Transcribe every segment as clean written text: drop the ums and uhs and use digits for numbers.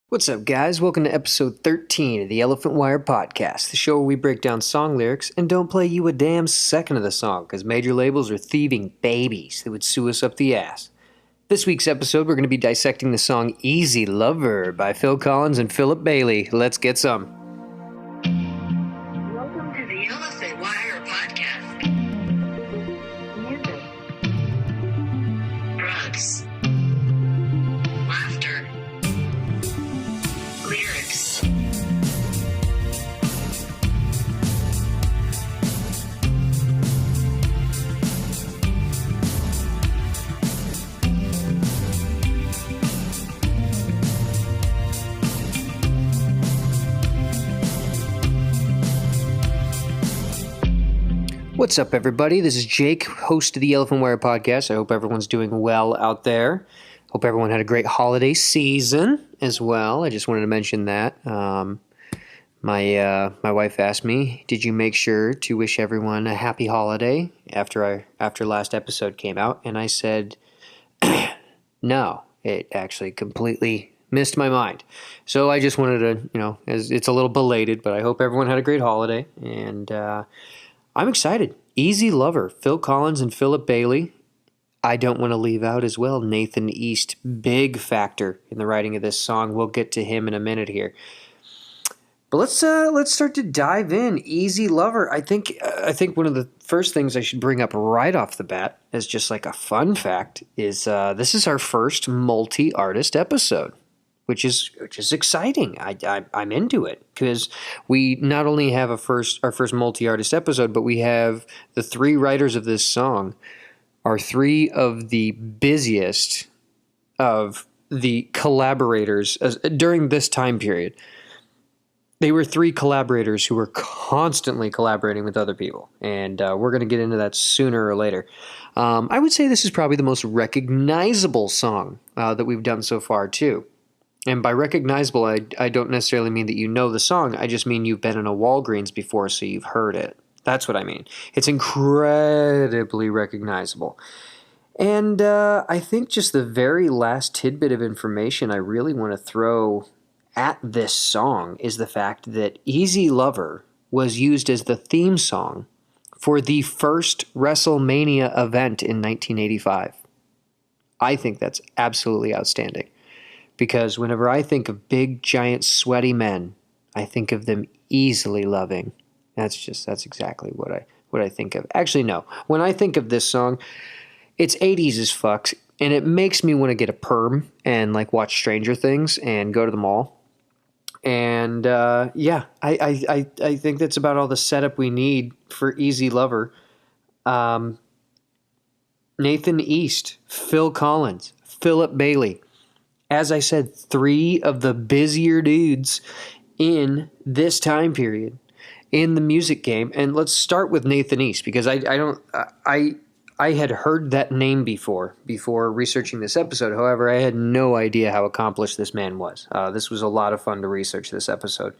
What's up, guys? Welcome to episode 13 of the Elephant Wire Podcast, the show where we break down song lyrics and don't play you a damn second of the song because major labels are thieving babies that would sue us up the ass. This week's episode, we're going to be dissecting the song Easy Lover by Phil Collins and Philip Bailey. Let's get some. Welcome to the Elephant Wire Podcast. Music, drugs, laughter, lyrics. What's up, everybody? This is Jake, host of the Elephant Wire Podcast. I hope everyone's doing well out there. Hope everyone had a great holiday season as well. I just wanted to mention that. My wife asked me, "Did you make sure to wish everyone a happy holiday after last episode came out?" And I said, "No." It actually completely missed my mind. So I just wanted to, as it's a little belated, but I hope everyone had a great holiday. And I'm excited. Easy Lover, Phil Collins and Philip Bailey. I don't want to leave out as well Nathan East, big factor in the writing of this song. We'll get to him in a minute here. But let's start to dive in. Easy Lover. I think one of the first things I should bring up right off the bat as just like a fun fact is this is our first multi-artist episode, which is exciting. I'm into it because we not only have our first multi-artist episode, but we have the three writers of this song are three of the busiest of the collaborators during this time period. They were three collaborators who were constantly collaborating with other people, and we're going to get into that sooner or later. I would say this is probably the most recognizable song that we've done so far, too. And by recognizable, I don't necessarily mean that you know the song. I just mean you've been in a Walgreens before, so you've heard it. That's what I mean. It's incredibly recognizable. And I think just the very last tidbit of information I really want to throw at this song is the fact that Easy Lover was used as the theme song for the first WrestleMania event in 1985. I think that's absolutely outstanding. Because whenever I think of big, giant, sweaty men, I think of them easily loving. That's exactly what I think of. Actually, no. When I think of this song, it's 80s as fuck, and it makes me want to get a perm and like watch Stranger Things and go to the mall. And I think that's about all the setup we need for Easy Lover. Nathan East, Phil Collins, Philip Bailey. As I said, three of the busier dudes in this time period in the music game. And let's start with Nathan East because I had heard that name before researching this episode. However, I had no idea how accomplished this man was. This was a lot of fun to research this episode.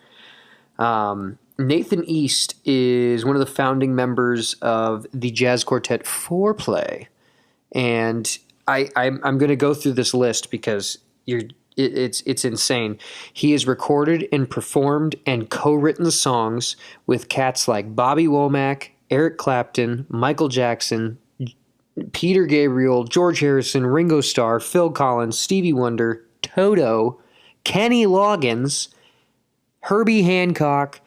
Nathan East is one of the founding members of the jazz quartet Foreplay. And I'm going to go through this list because it's insane. He has recorded and performed and co-written songs with cats like Bobby Womack, Eric Clapton, Michael Jackson, Peter Gabriel, George Harrison, Ringo Starr, Phil Collins, Stevie Wonder, Toto, Kenny Loggins, Herbie Hancock,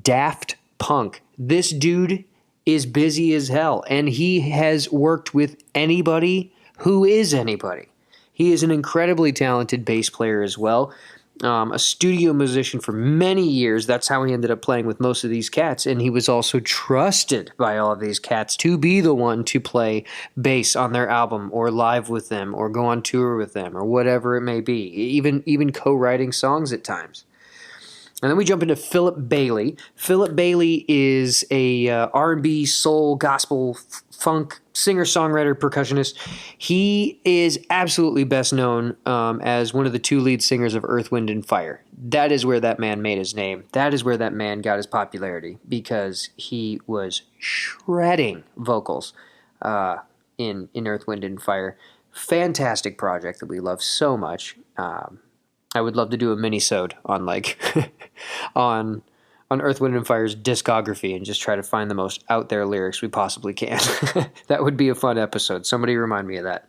Daft Punk. This dude is busy as hell, and he has worked with anybody who is anybody. He is an incredibly talented bass player as well, a studio musician for many years. That's how he ended up playing with most of these cats, and he was also trusted by all of these cats to be the one to play bass on their album or live with them or go on tour with them or whatever it may be, even co-writing songs at times. And then we jump into Philip Bailey. Philip Bailey is a R&B, soul, gospel, funk singer-songwriter, percussionist. He is absolutely best known as one of the two lead singers of Earth, Wind, and Fire. That is where that man made his name. That is where that man got his popularity because he was shredding vocals in Earth, Wind, and Fire. Fantastic project that we love so much. I would love to do a mini-sode on like on Earth, Wind, and Fire's discography and just try to find the most out there lyrics we possibly can. That would be a fun episode. Somebody remind me of that.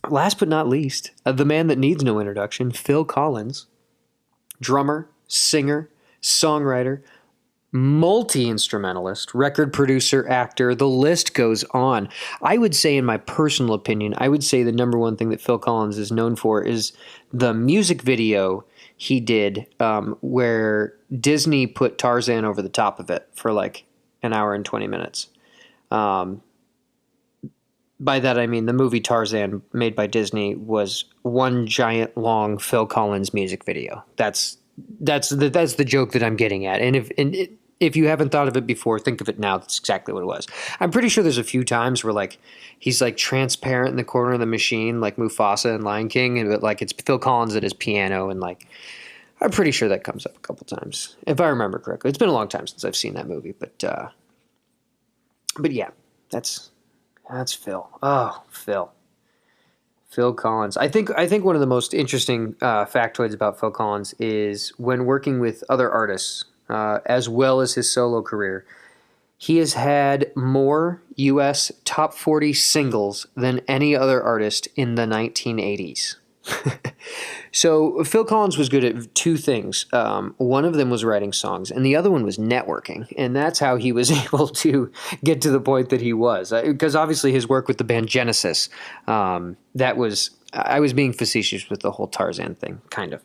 Last but not least, the man that needs no introduction, Phil Collins, drummer, singer, songwriter, multi-instrumentalist, record producer, actor, the list goes on. I would say, in my personal opinion, I would say the number one thing that Phil Collins is known for is the music video he did where Disney put Tarzan over the top of it for like an hour and 20 minutes. By that I mean the movie Tarzan, made by Disney, was one giant long Phil Collins music video. That's the joke that I'm getting at. And if you haven't thought of it before, think of it now. That's exactly what it was. I'm pretty sure there's a few times where like he's like transparent in the corner of the machine, like Mufasa in Lion King, and like it's Phil Collins at his piano, and like I'm pretty sure that comes up a couple times if I remember correctly. It's been a long time since I've seen that movie, but yeah, that's Phil. Oh, Phil Collins. I think one of the most interesting factoids about Phil Collins is when working with other artists, as well as his solo career, he has had more U.S. top 40 singles than any other artist in the 1980s. So Phil Collins was good at two things. One of them was writing songs, and the other one was networking. And that's how he was able to get to the point that he was. Because obviously his work with the band Genesis, I was being facetious with the whole Tarzan thing, kind of.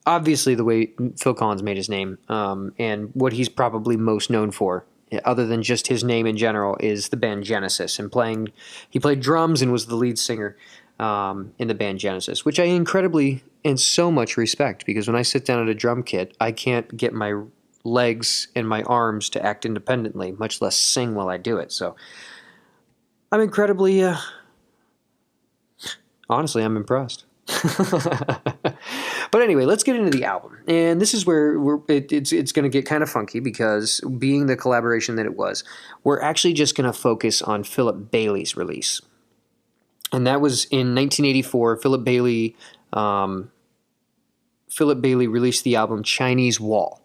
Obviously the way Phil Collins made his name, and what he's probably most known for, other than just his name in general, is the band Genesis. And he played drums and was the lead singer in the band Genesis, which I incredibly and so much respect, because when I sit down at a drum kit, I can't get my legs and my arms to act independently, much less sing while I do it. So I'm incredibly, honestly, I'm impressed. But anyway, let's get into the album. And this is where it's going to get kind of funky, because being the collaboration that it was, we're actually just going to focus on Philip Bailey's release. And that was in 1984. Philip Bailey released the album Chinese Wall.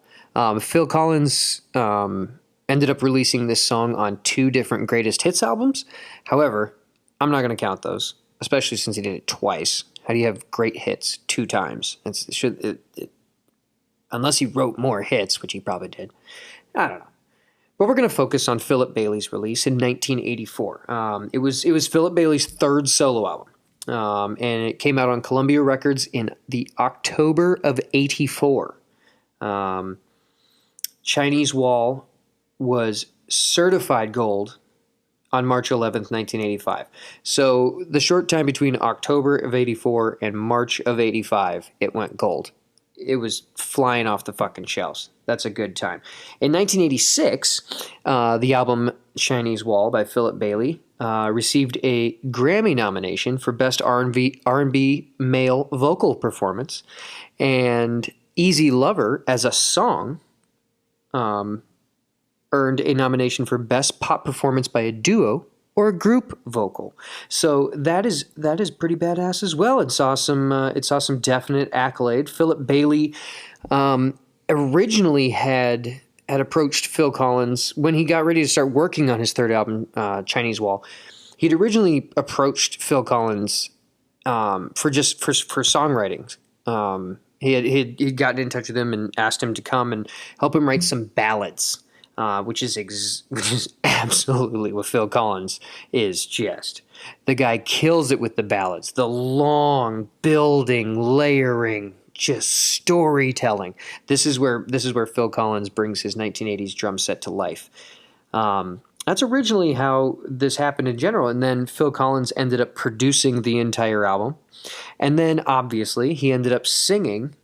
Phil Collins ended up releasing this song on 2 different greatest hits albums. However, I'm not going to count those, especially since he did it twice. How do you have great hits 2 times? Unless he wrote more hits, which he probably did. I don't know. But we're going to focus on Philip Bailey's release in 1984. It was Philip Bailey's 3rd solo album, and it came out on Columbia Records in the October of 84. Chinese Wall was certified gold on March 11th, 1985. So the short time between October of 84 and March of 85, it went gold. It was flying off the fucking shelves. That's a good time. In 1986, the album Chinese Wall by Philip Bailey received a Grammy nomination for Best R&B Male Vocal Performance, and Easy Lover as a song earned a nomination for Best Pop Performance by a Duo or a Group Vocal. So that is pretty badass as well. It saw some definite accolade. Philip Bailey originally had approached Phil Collins when he got ready to start working on his 3rd album, Chinese Wall. He'd originally approached Phil Collins for songwriting. He'd gotten in touch with him and asked him to come and help him write some ballads. Which is absolutely what Phil Collins is. Just the guy kills it with the ballads, the long building, layering, just storytelling. This is where Phil Collins brings his 1980s drum set to life. That's originally how this happened in general, and then Phil Collins ended up producing the entire album, and then obviously he ended up singing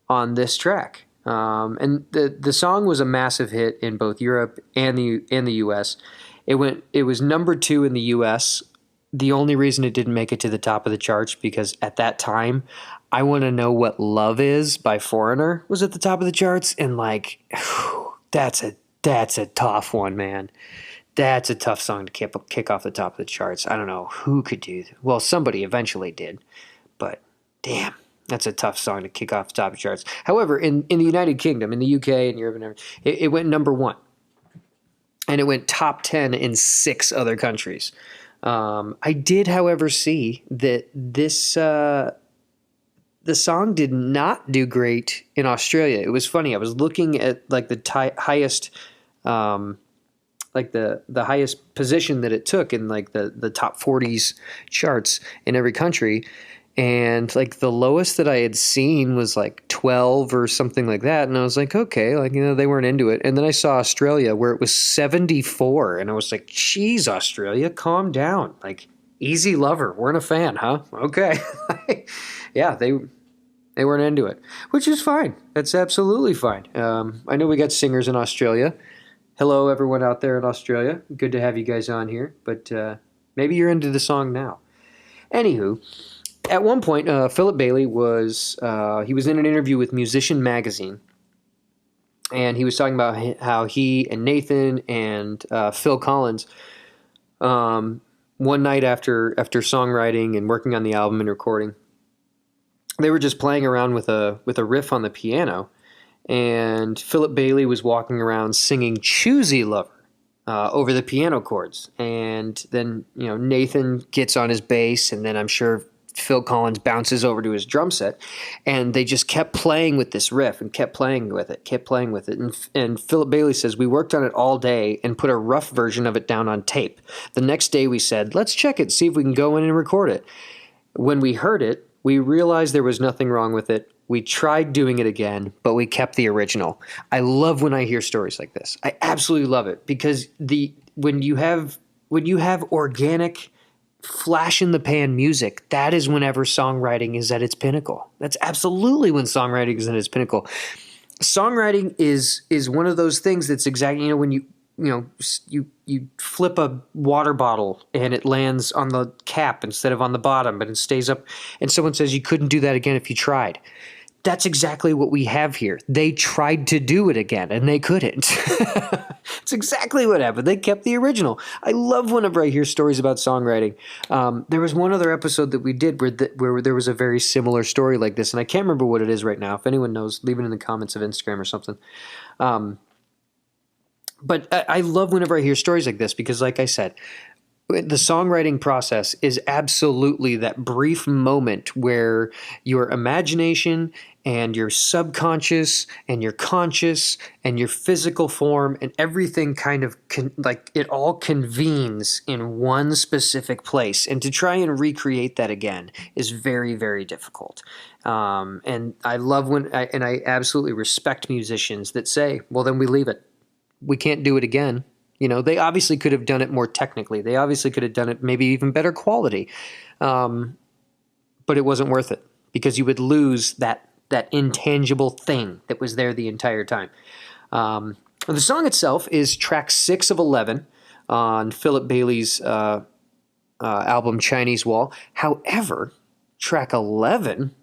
on this track. And the song was a massive hit in both Europe and the U.S. It was number 2 in the U.S. The only reason it didn't make it to the top of the charts, because at that time, I Want to Know What Love Is by Foreigner was at the top of the charts, and like, whew, that's a tough one, man. That's a tough song to kick off the top of the charts. I don't know who could do that. Well, somebody eventually did, but damn, that's a tough song to kick off the top of charts. However, in the United Kingdom, in the UK and Europe and everything, it went number one. And it went top 10 in 6 other countries. I did, however, see that the song did not do great in Australia. It was funny. I was looking at like the highest, like the highest position that it took in like the top 40s charts in every country, and like the lowest that I had seen was like 12 or something like that, and I was like, okay, like, you know, they weren't into it. And then I saw Australia where it was 74, and I was like, geez, Australia, calm down. Like, Easy Lover weren't a fan, huh? Okay. Yeah, they weren't into it, which is fine. That's absolutely fine. I know we got singers in Australia. Hello, everyone out there in Australia. Good to have you guys on here, but maybe you're into the song now. Anywho, at one point, Philip Bailey was he was in an interview with Musician Magazine, and he was talking about how he and Nathan and Phil Collins, one night after songwriting and working on the album and recording, they were just playing around with a riff on the piano, and Philip Bailey was walking around singing "Choosy Lover" over the piano chords, and then, you know, Nathan gets on his bass, and then I'm sure Phil Collins bounces over to his drum set, and they just kept playing with this riff and kept playing with it. And Philip Bailey says, we worked on it all day and put a rough version of it down on tape. The next day we said, let's check it, see if we can go in and record it. When we heard it, we realized there was nothing wrong with it. We tried doing it again, but we kept the original. I love when I hear stories like this. I absolutely love it, because when you have organic, flash in the pan music, that is whenever songwriting is at its pinnacle. That's absolutely when songwriting is at its pinnacle. Songwriting is one of those things that's exactly, you know, when you flip a water bottle and it lands on the cap instead of on the bottom, but it stays up, and someone says you couldn't do that again if you tried. That's exactly what we have here. They tried to do it again, and they couldn't. It's exactly what happened. They kept the original. I love whenever I hear stories about songwriting. There was one other episode that we did where there was a very similar story like this, and I can't remember what it is right now. If anyone knows, leave it in the comments of Instagram or something. But I love whenever I hear stories like this, because, like I said, the songwriting process is absolutely that brief moment where your imagination and your subconscious and your conscious and your physical form and everything kind of it all convenes in one specific place. And to try and recreate that again is very, very difficult. And I love I absolutely respect musicians that say, well, then we leave it. We can't do it again. You know, they obviously could have done it more technically. They obviously could have done it maybe even better quality. But it wasn't worth it, because you would lose that intangible thing that was there the entire time. The song itself is track 6 of 11 on Philip Bailey's album Chinese Wall. However, track 11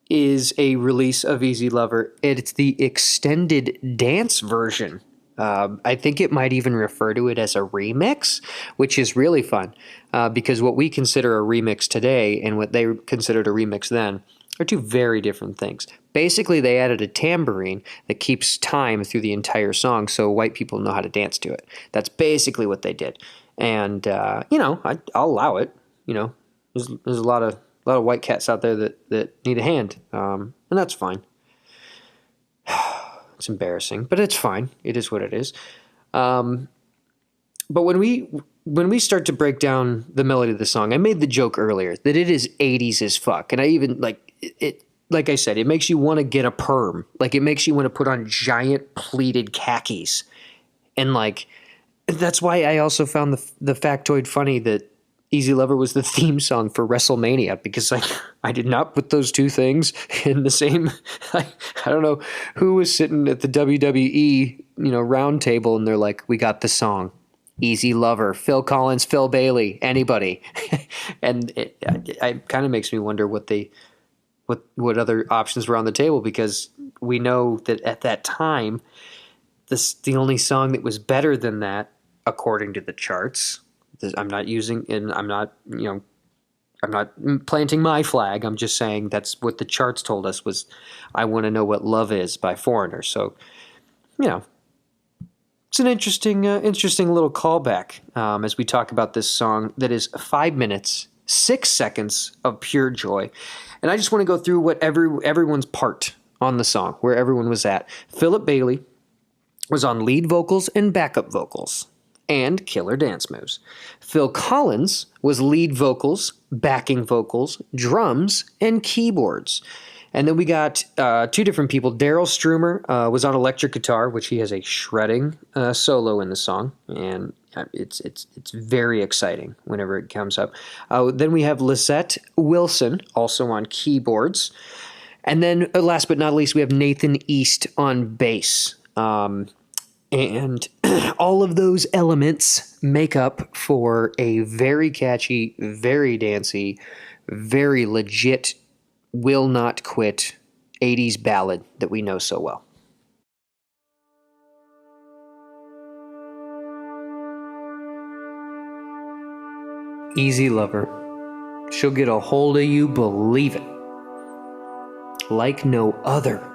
is a release of Easy Lover. It's the extended dance version. I think it might even refer to it as a remix, which is really fun, because what we consider a remix today and what they considered a remix then are two very different things. Basically, they added a tambourine that keeps time through the entire song so white people know how to dance to it. That's basically what they did. And, you know, I'll allow it. You know, there's a lot of white cats out there that need a hand, and that's fine. It's embarrassing, but it's fine. It is what it is. But when we start to break down the melody of the song, I made the joke earlier that it is 80s as fuck. And I even, like I said, it makes you want to get a perm. Like, it makes you want to put on giant pleated khakis. And, like, that's why I also found the factoid funny that Easy Lover was the theme song for WrestleMania, because I did not put those two things in the same. I don't know who was sitting at the WWE, round table, and they're like, "We got the song, Easy Lover, Phil Collins, Phil Bailey, anybody," and it kind of makes me wonder what other options were on the table, because we know that at that time, the only song that was better than that, according to the charts. I'm not I'm not planting my flag. I'm just saying that's what the charts told us was I Want to Know What Love Is by Foreigner. So, you know, it's an interesting little callback as we talk about this song that is 5 minutes, 6 seconds of pure joy. And I just want to go through what everyone's part on the song, where everyone was at. Philip Bailey was on lead vocals and backup vocals and killer dance moves. Phil Collins was lead vocals, backing vocals, drums, and keyboards. And then we got two different people. Daryl Strumer was on electric guitar, which he has a shredding solo in the song, and it's very exciting whenever it comes up. Then we have Lisette Wilson, also on keyboards. And then last but not least, we have Nathan East on bass. And all of those elements make up for a very catchy, very dancey, very legit, will not quit 80s ballad that we know so well. Easy lover. She'll get a hold of you, believe it. Like no other.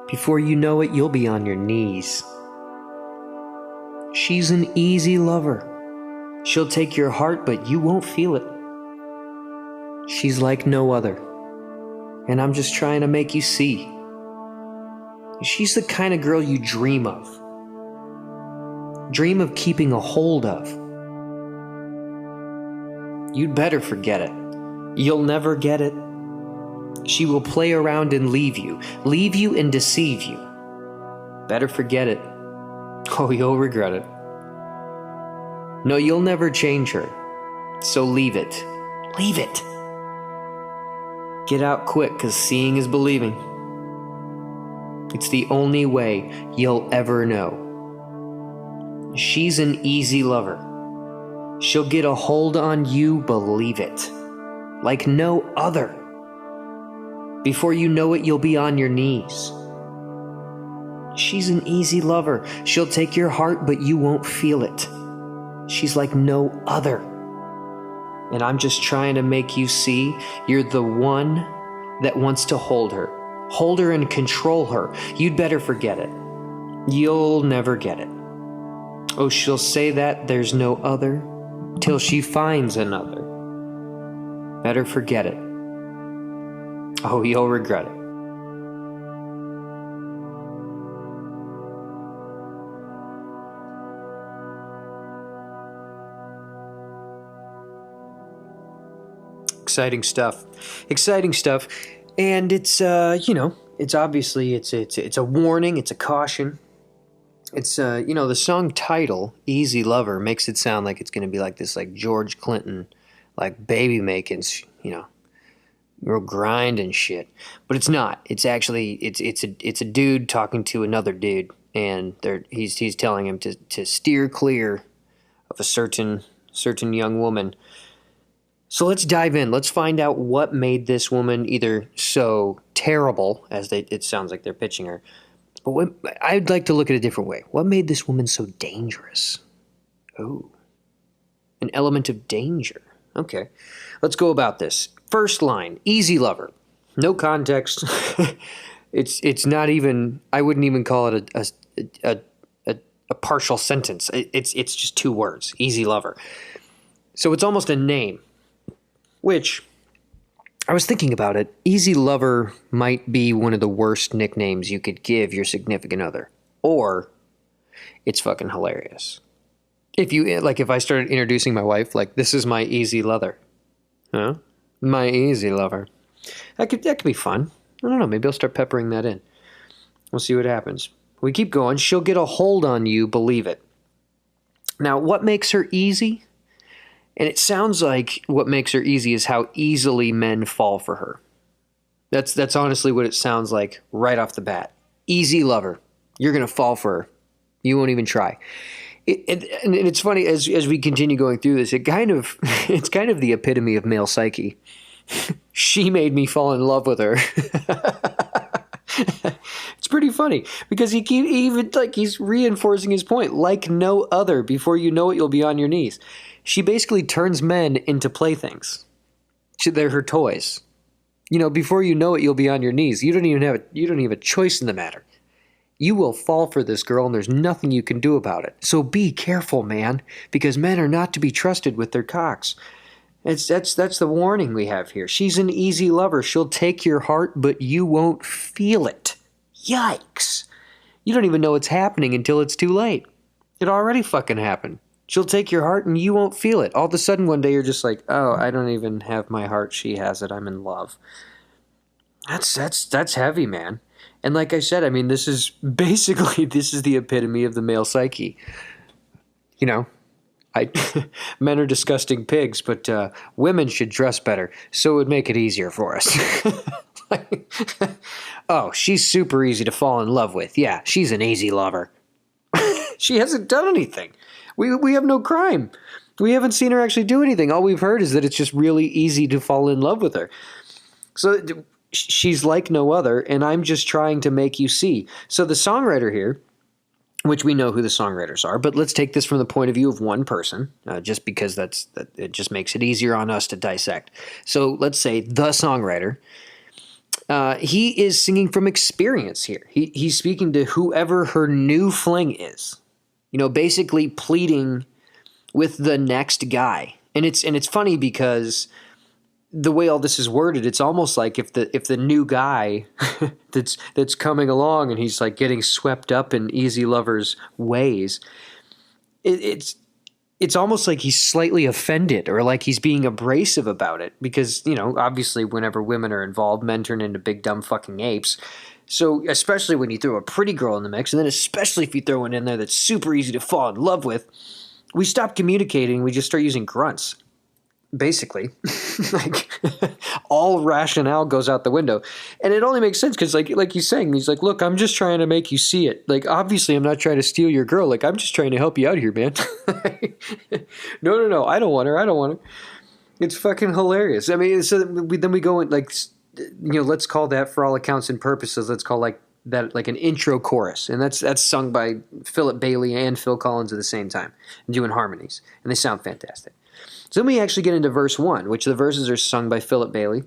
Before you know it, you'll be on your knees. She's an easy lover. She'll take your heart, but you won't feel it. She's like no other. And I'm just trying to make you see. She's the kind of girl you dream of. Dream of keeping a hold of. You'd better forget it. You'll never get it. She will play around and leave you and deceive you. Better forget it. Oh, you'll regret it. No, you'll never change her. So leave it. Leave it. Get out quick, 'cause seeing is believing. It's the only way you'll ever know. She's an easy lover. She'll get a hold on you, believe it. Like no other. Before you know it, you'll be on your knees. She's an easy lover. She'll take your heart, but you won't feel it. She's like no other. And I'm just trying to make you see you're the one that wants to hold her. Hold her and control her. You'd better forget it. You'll never get it. Oh, she'll say that there's no other till she finds another. Better forget it. Oh, you'll regret it. Exciting stuff. Exciting stuff. And it's, it's obviously, it's a warning, it's a caution. It's, the song title, Easy Lover, makes it sound like it's going to be like this, like George Clinton, like baby making, real grind and shit. But it's not. It's actually, it's a dude talking to another dude, and he's telling him to steer clear of a certain young woman. So let's dive in. Let's find out what made this woman either so terrible, as it sounds like they're pitching her, but I'd like to look at it a different way. What made this woman so dangerous? Oh, an element of danger. Okay, let's go about this. First line, easy lover. No context. It's not even, I wouldn't even call it a partial sentence. It's just two words, easy lover. So it's almost a name. Which, I was thinking about it, Easy Lover might be one of the worst nicknames you could give your significant other. Or, it's fucking hilarious. If I started introducing my wife, like, this is my easy lover. Huh? My easy lover. That could be fun. I don't know, maybe I'll start peppering that in. We'll see what happens. We keep going. She'll get a hold on you, believe it. Now, what makes her easy? And it sounds like what makes her easy is how easily men fall for her. That's honestly what it sounds like right off the bat. Easy lover. You're going to fall for her. You won't even try. And it's funny, as we continue going through this, it's kind of the epitome of male psyche. She made me fall in love with her. It's pretty funny because he's reinforcing his point. Like no other, before you know it, you'll be on your knees. She basically turns men into playthings. They're her toys. Before you know it, you'll be on your knees. You don't even have a choice in the matter. You will fall for this girl, and there's nothing you can do about it. So be careful, man, because men are not to be trusted with their cocks. That's the warning we have here. She's an easy lover. She'll take your heart, but you won't feel it. Yikes. You don't even know it's happening until it's too late. It already fucking happened. She'll take your heart and you won't feel it. All of a sudden one day you're just like, oh, I don't even have my heart. She has it. I'm in love. That's heavy, man. And like I said, I mean, this is the epitome of the male psyche. Men are disgusting pigs, but women should dress better, so it would make it easier for us. Oh, she's super easy to fall in love with. Yeah, she's an easy lover. She hasn't done anything. We have no crime. We haven't seen her actually do anything. All we've heard is that it's just really easy to fall in love with her. So she's like no other, and I'm just trying to make you see. So the songwriter here, which we know who the songwriters are, but let's take this from the point of view of one person, just because it just makes it easier on us to dissect. So let's say the songwriter, he is singing from experience here. He's speaking to whoever her new fling is, basically pleading with the next guy. And it's funny because the way all this is worded, it's almost like if the new guy that's coming along and he's like getting swept up in easy lover's ways, it's almost like he's slightly offended or like he's being abrasive about it because, obviously whenever women are involved, men turn into big dumb fucking apes. So especially when you throw a pretty girl in the mix, and then especially if you throw one in there that's super easy to fall in love with, we stop communicating. We just start using grunts. Basically, like all rationale goes out the window, and it only makes sense because, like he's saying, he's like, "Look, I'm just trying to make you see it. Like, obviously, I'm not trying to steal your girl. Like, I'm just trying to help you out here, man." No, I don't want her. It's fucking hilarious. I mean, so then we go in like, let's call that for all accounts and purposes. Let's call like that like an intro chorus, and that's sung by Philip Bailey and Phil Collins at the same time, doing harmonies, and they sound fantastic. So then we actually get into verse 1, which the verses are sung by Philip Bailey.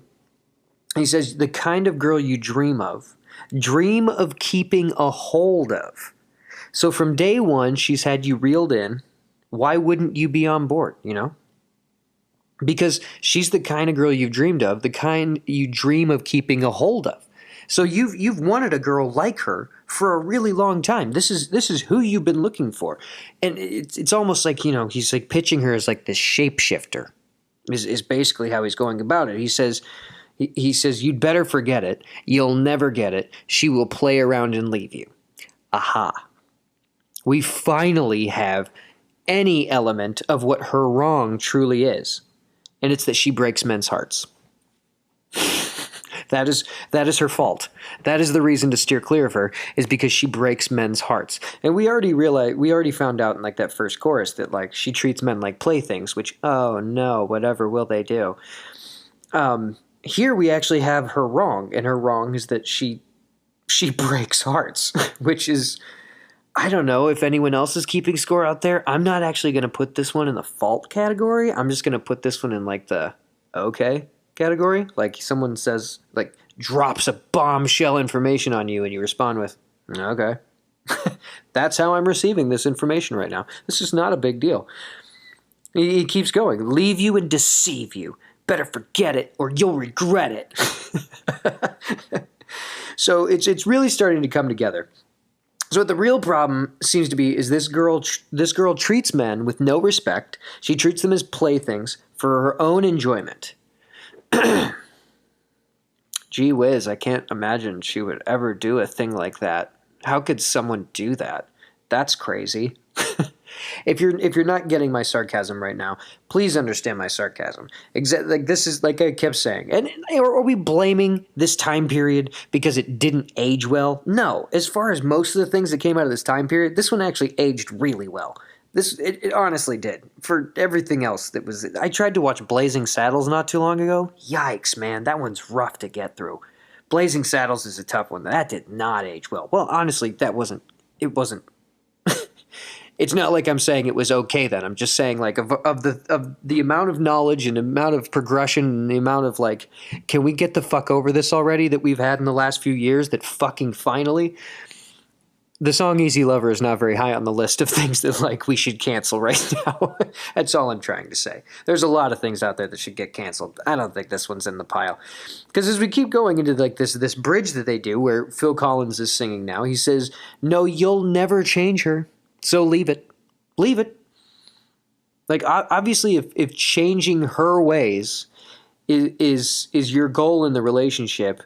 He says, the kind of girl you dream of keeping a hold of. So from day one, she's had you reeled in. Why wouldn't you be on board, Because she's the kind of girl you've dreamed of, the kind you dream of keeping a hold of. So you've wanted a girl like her for a really long time. This is who you've been looking for, and it's almost like he's like pitching her as like this shapeshifter, is basically how he's going about it. He says you'd better forget it. You'll never get it. She will play around and leave you. Aha! We finally have any element of what her wrong truly is, and it's that she breaks men's hearts. That is her fault. That is the reason to steer clear of her, is because she breaks men's hearts. And we already found out in like that first chorus that like she treats men like playthings, which, oh no, whatever will they do? Here we actually have her wrong, and her wrong is that she breaks hearts, which is, I don't know if anyone else is keeping score out there. I'm not actually going to put this one in the fault category. I'm just going to put this one in like the okay category. Like someone says, like drops a bombshell information on you and you respond with, okay. That's how I'm receiving this information right now. This is not a big deal. He keeps going. Leave you and deceive you. Better forget it or you'll regret it. So it's really starting to come together. So what the real problem seems to be is this girl treats men with no respect. She treats them as playthings for her own enjoyment. Gee whiz, I can't imagine she would ever do a thing like that. How could someone do that? That's crazy. If you're not getting my sarcasm right now, please understand my sarcasm. Like this is like I kept saying. And are we blaming this time period because it didn't age well? No. As far as most of the things that came out of this time period, this one actually aged really well. It honestly did. For everything else that was... I tried to watch Blazing Saddles not too long ago. Yikes, man. That one's rough to get through. Blazing Saddles is a tough one. That did not age well. Well, honestly, it wasn't... It's not like I'm saying it was okay then. I'm just saying like of the amount of knowledge and amount of progression and the amount of like, can we get the fuck over this already that we've had in the last few years that fucking finally. The song Easy Lover is not very high on the list of things that like we should cancel right now. That's all I'm trying to say. There's a lot of things out there that should get canceled. I don't think this one's in the pile. Because as we keep going into like this bridge that they do where Phil Collins is singing now, he says, "No, you'll never change her. So leave it. Leave it." Like obviously if changing her ways is your goal in the relationship,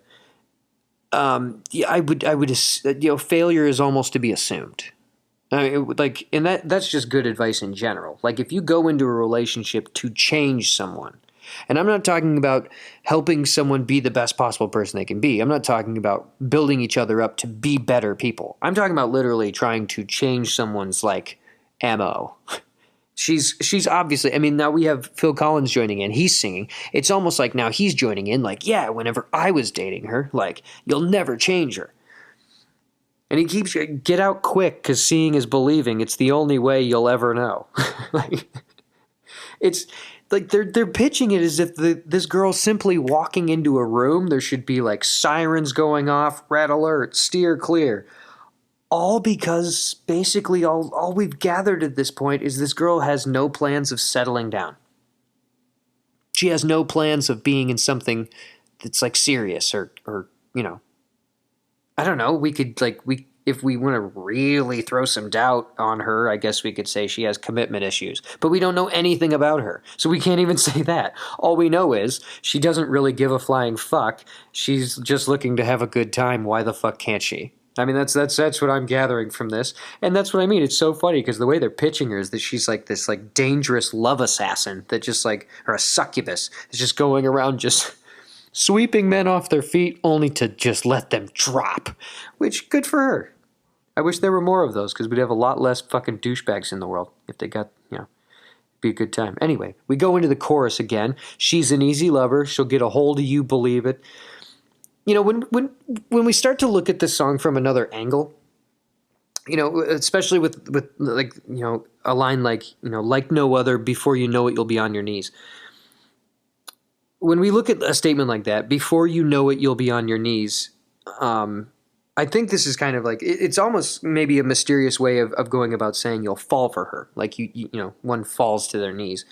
yeah, I would, failure is almost to be assumed. I mean, and that's just good advice in general. Like, if you go into a relationship to change someone, and I'm not talking about helping someone be the best possible person they can be. I'm not talking about building each other up to be better people. I'm talking about literally trying to change someone's like MO. She's obviously, I mean, now we have Phil Collins joining in. He's singing. It's almost like now he's joining in like, yeah, whenever I was dating her, like, you'll never change her. And he keeps, get out quick because seeing is believing. It's the only way you'll ever know. Like, it's like they're pitching it as if this girl's simply walking into a room. There should be like sirens going off, red alert, steer clear. All because basically all we've gathered at this point is this girl has no plans of settling down. She has no plans of being in something that's like serious or I don't know. We could if we want to really throw some doubt on her, I guess we could say she has commitment issues. But we don't know anything about her, so we can't even say that. All we know is she doesn't really give a flying fuck. She's just looking to have a good time. Why the fuck can't she? I mean, that's what I'm gathering from this, and that's what I mean. It's so funny because the way they're pitching her is that she's like this like dangerous love assassin that just like, or a succubus is just going around just sweeping men off their feet only to just let them drop. Which, good for her. I wish there were more of those because we'd have a lot less fucking douchebags in the world if they got, be a good time. Anyway, we go into the chorus again. She's an easy lover. She'll get a hold of you, believe it. When we start to look at this song from another angle, especially with like, a line like, like no other, before you know it, you'll be on your knees. When we look at a statement like that, before you know it, you'll be on your knees. I think this is kind of like, it's almost maybe a mysterious way of going about saying you'll fall for her. Like one falls to their knees.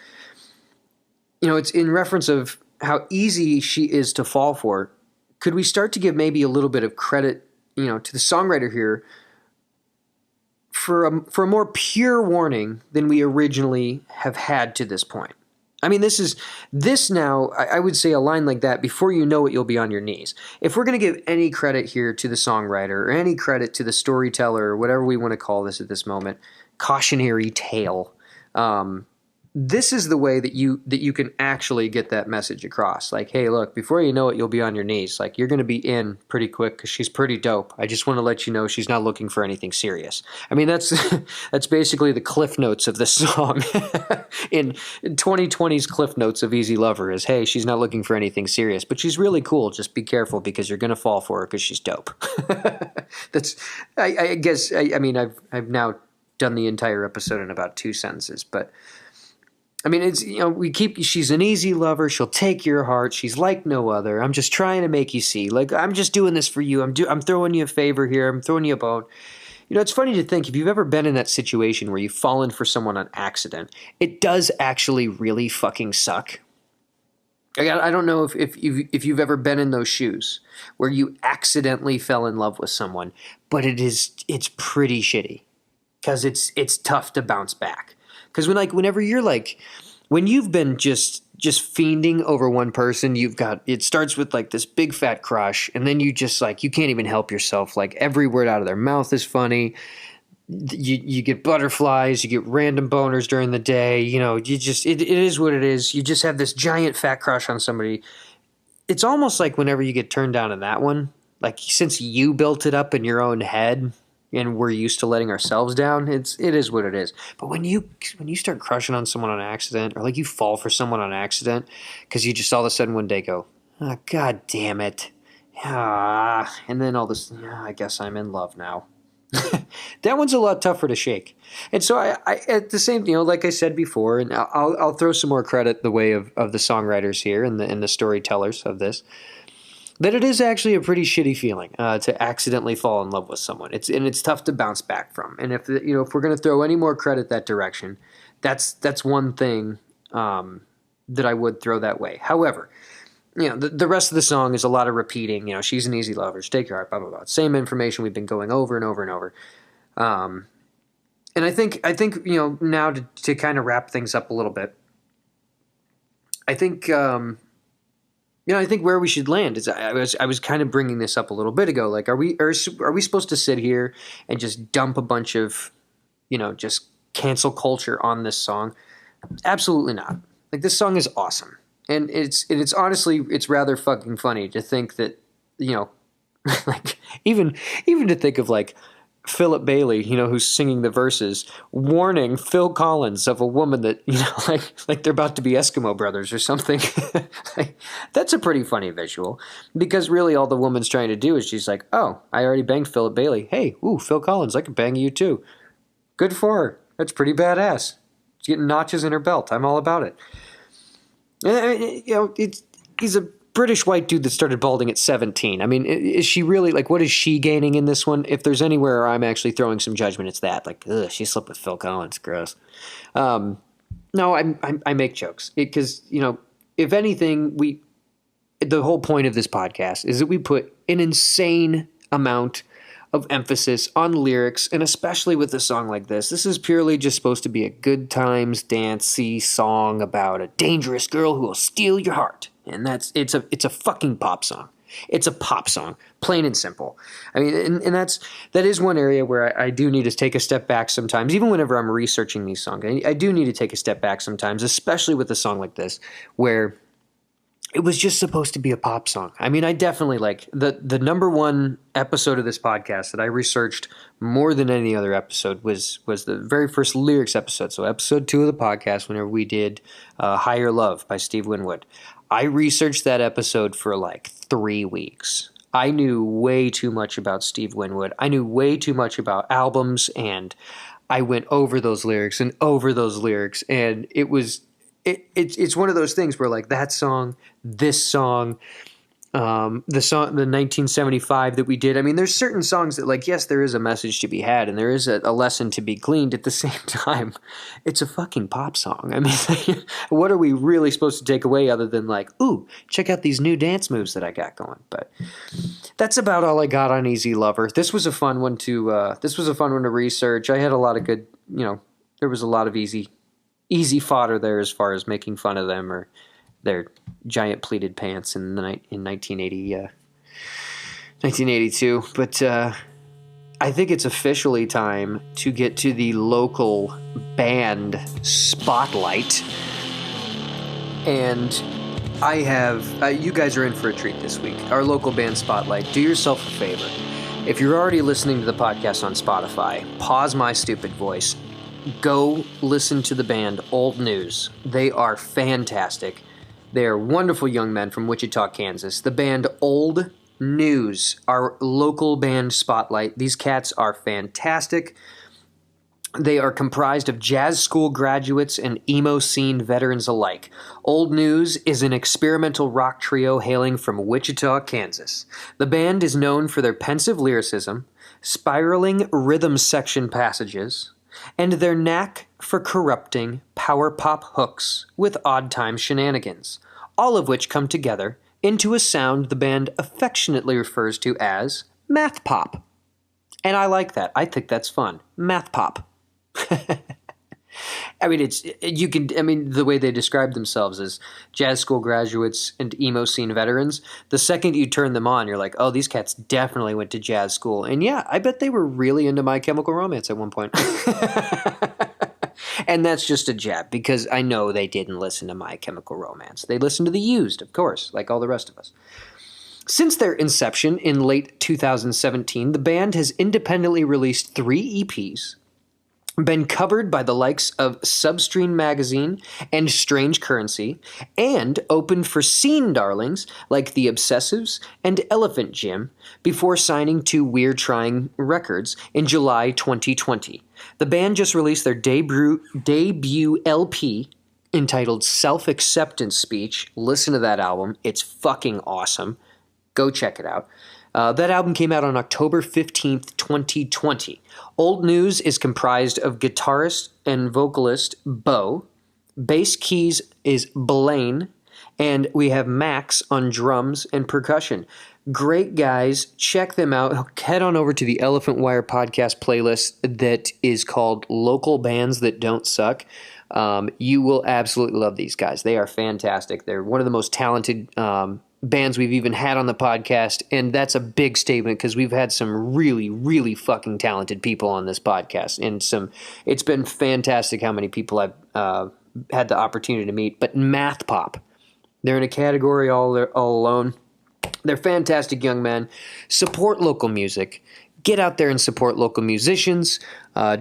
It's in reference of how easy she is to fall for. Could we start to give maybe a little bit of credit, to the songwriter here for a more pure warning than we originally have had to this point? I mean, this now, I would say a line like that, before you know it, you'll be on your knees. If we're going to give any credit here to the songwriter or any credit to the storyteller or whatever we want to call this at this moment, cautionary tale, this is the way that you can actually get that message across. Like, hey, look, before you know it, you'll be on your knees. Like, you're going to be in pretty quick because she's pretty dope. I just want to let you know she's not looking for anything serious. I mean, that's basically the cliff notes of this song. in 2020's cliff notes of Easy Lover is, hey, she's not looking for anything serious, but she's really cool. Just be careful because you're going to fall for her because she's dope. I guess, I mean, I've now done the entire episode in about 2 sentences, but I mean, it's, she's an easy lover. She'll take your heart. She's like no other. I'm just trying to make you see. Like, I'm just doing this for you. I'm throwing you a favor here. I'm throwing you a bone. It's funny to think, if you've ever been in that situation where you've fallen for someone on accident, it does actually really fucking suck. I don't know if you've ever been in those shoes where you accidentally fell in love with someone, but it's pretty shitty because it's tough to bounce back. Because whenever you're like, when you've been just fiending over one person, it starts with like this big fat crush, and then you just like, you can't even help yourself. Like, every word out of their mouth is funny. You get butterflies, you get random boners during the day. It is what it is. You just have this giant fat crush on somebody. It's almost like whenever you get turned down in that one, like, since you built it up in your own head, and we're used to letting ourselves down, it is what it is. But when you start crushing on someone on accident, or like you fall for someone on accident because you just all of a sudden one day go, oh, God damn it. And then all this, I guess I'm in love now. That one's a lot tougher to shake. And so I at the same, like I said before, and I'll throw some more credit the way of the songwriters here and the storytellers of this, that it is actually a pretty shitty feeling to accidentally fall in love with someone. It's tough to bounce back from. And if we're going to throw any more credit that direction, that's one thing that I would throw that way. However, the rest of the song is a lot of repeating. She's an easy lover. Take your heart. Blah blah blah. Same information we've been going over and over and over. And I think now to kind of wrap things up a little bit, I think I think where we should land is I was kind of bringing this up a little bit ago. Like, are we supposed to sit here and just dump a bunch of just cancel culture on this song? Absolutely not. Like, this song is awesome, and it's honestly it's rather fucking funny to think that like even to think of like Philip Bailey, who's singing the verses, warning Phil Collins of a woman that, like they're about to be Eskimo brothers or something. That's a pretty funny visual, because really all the woman's trying to do is she's like, oh, I already banged Philip Bailey. Hey, ooh, Phil Collins, I can bang you too. Good for her. That's pretty badass. She's getting notches in her belt. I'm all about it. He's a British white dude that started balding at 17. I mean, is she really, like, what is she gaining in this one? If there's anywhere I'm actually throwing some judgment, it's that. Like, ugh, she slept with Phil Collins. Gross. No, I make jokes. Because, if anything, the whole point of this podcast is that we put an insane amount of emphasis on lyrics, and especially with a song like this. This is purely just supposed to be a good times, dancey song about a dangerous girl who will steal your heart. And it's a fucking pop song. It's a pop song, plain and simple. I mean, and that is one area where I do need to take a step back sometimes. Even whenever I'm researching these songs, I do need to take a step back sometimes, especially with a song like this, where it was just supposed to be a pop song. I mean, I definitely like the number one episode of this podcast that I researched more than any other episode was the very first lyrics episode. So episode 2 of the podcast, whenever we did Higher Love by Steve Winwood. I researched that episode for like 3 weeks. I knew way too much about Steve Winwood. I knew way too much about albums, and I went over those lyrics and over those lyrics, and it's one of those things where, like, that song, this song, the 1975 that we did. I mean, there's certain songs that, like, yes, there is a message to be had and there is a lesson to be gleaned. At the same time, it's a fucking pop song. I mean, what are we really supposed to take away other than, like, ooh, check out these new dance moves that I got going? But that's about all I got on Easy Lover. This was a fun one to research. I had a lot of good, there was a lot of easy fodder there as far as making fun of them or their giant pleated pants in 1982. But I think it's officially time to get to the local band spotlight. And I have, you guys are in for a treat this week. Our local band spotlight. Do yourself a favor. If you're already listening to the podcast on Spotify, pause my stupid voice. Go listen to the band Old News. They are fantastic. They are wonderful young men from Wichita, Kansas. The band Old News, our local band spotlight. These cats are fantastic. They are comprised of jazz school graduates and emo scene veterans alike. Old News is an experimental rock trio hailing from Wichita, Kansas. The band is known for their pensive lyricism, spiraling rhythm section passages, and their knack for corrupting power pop hooks with odd time shenanigans, all of which come together into a sound the band affectionately refers to as math pop. And I like that. I think that's fun. Math pop. I mean, the way they describe themselves as jazz school graduates and emo scene veterans, the second you turn them on, you're like, oh, these cats definitely went to jazz school. And yeah, I bet they were really into My Chemical Romance at one point. And that's just a jab, because I know they didn't listen to My Chemical Romance. They listened to The Used, of course, like all the rest of us. Since their inception in late 2017, the band has independently released 3 EPs, Been covered by the likes of Substream Magazine and Strange Currency, and opened for scene darlings like The Obsessives and Elephant Gym before signing to We're Trying Records in July 2020. The band just released their debut LP entitled Self-Acceptance Speech. Listen to that album. It's fucking awesome. Go check it out. That album came out on October 15th, 2020. Old News is comprised of guitarist and vocalist Bo, bass keys is Blaine, and we have Max on drums and percussion. Great guys. Check them out. Head on over to the Elephant Wire podcast playlist that is called Local Bands That Don't Suck. You will absolutely love these guys. They are fantastic. They're one of the most talented bands we've even had on the podcast, and that's a big statement because we've had some really, really fucking talented people on this podcast, and it's been fantastic how many people I've had the opportunity to meet. But Math Pop, they're in a category all alone. They're fantastic young men. Support local music. Get out there and support local musicians.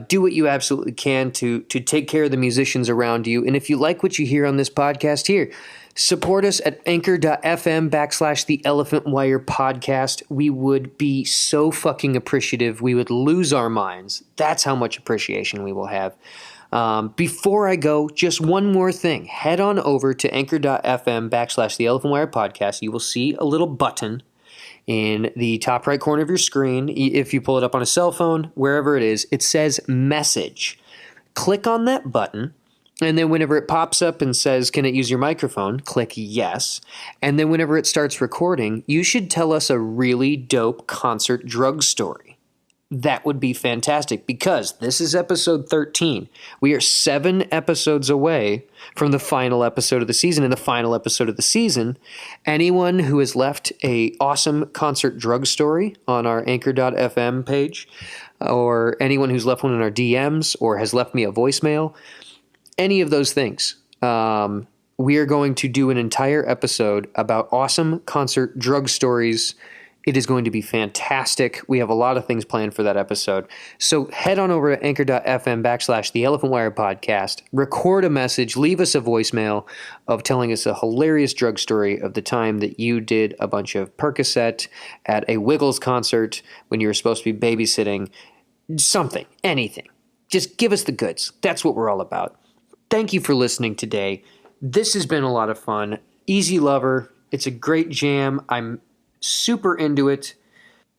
Do what you absolutely can to take care of the musicians around you. And if you like what you hear on this podcast here, support us at anchor.fm/The Elephant Wire Podcast. We would be so fucking appreciative. We would lose our minds. That's how much appreciation we will have. Before I go, just one more thing. Head on over to anchor.fm/The Elephant Wire Podcast. You will see a little button in the top right corner of your screen. If you pull it up on a cell phone, wherever it is, it says message. Click on that button. And then whenever it pops up and says, can it use your microphone? Click yes. And then whenever it starts recording, you should tell us a really dope concert drug story. That would be fantastic because this is episode 13. We are 7 episodes away from the final episode of the season. In the final episode of the season, anyone who has left a awesome concert drug story on our anchor.fm page, or anyone who's left one in our DMs or has left me a voicemail, any of those things, we are going to do an entire episode about awesome concert drug stories. It is going to be fantastic. We have a lot of things planned for that episode. So head on over to anchor.fm/The Elephant Wire Podcast, record a message, leave us a voicemail of telling us a hilarious drug story of the time that you did a bunch of Percocet at a Wiggles concert when you were supposed to be babysitting. Something, anything. Just give us the goods. That's what we're all about. Thank you for listening today. This has been a lot of fun. Easy Lover. It's a great jam. I'm super into it.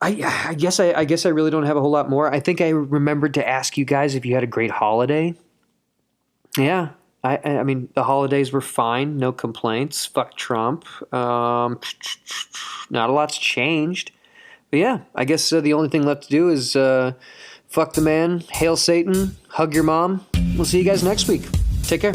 I guess I really don't have a whole lot more. I think I remembered to ask you guys if you had a great holiday. Yeah. I mean, the holidays were fine. No complaints. Fuck Trump. Not a lot's changed. But yeah, I guess the only thing left to do is fuck the man, hail Satan, hug your mom. We'll see you guys next week. Take care.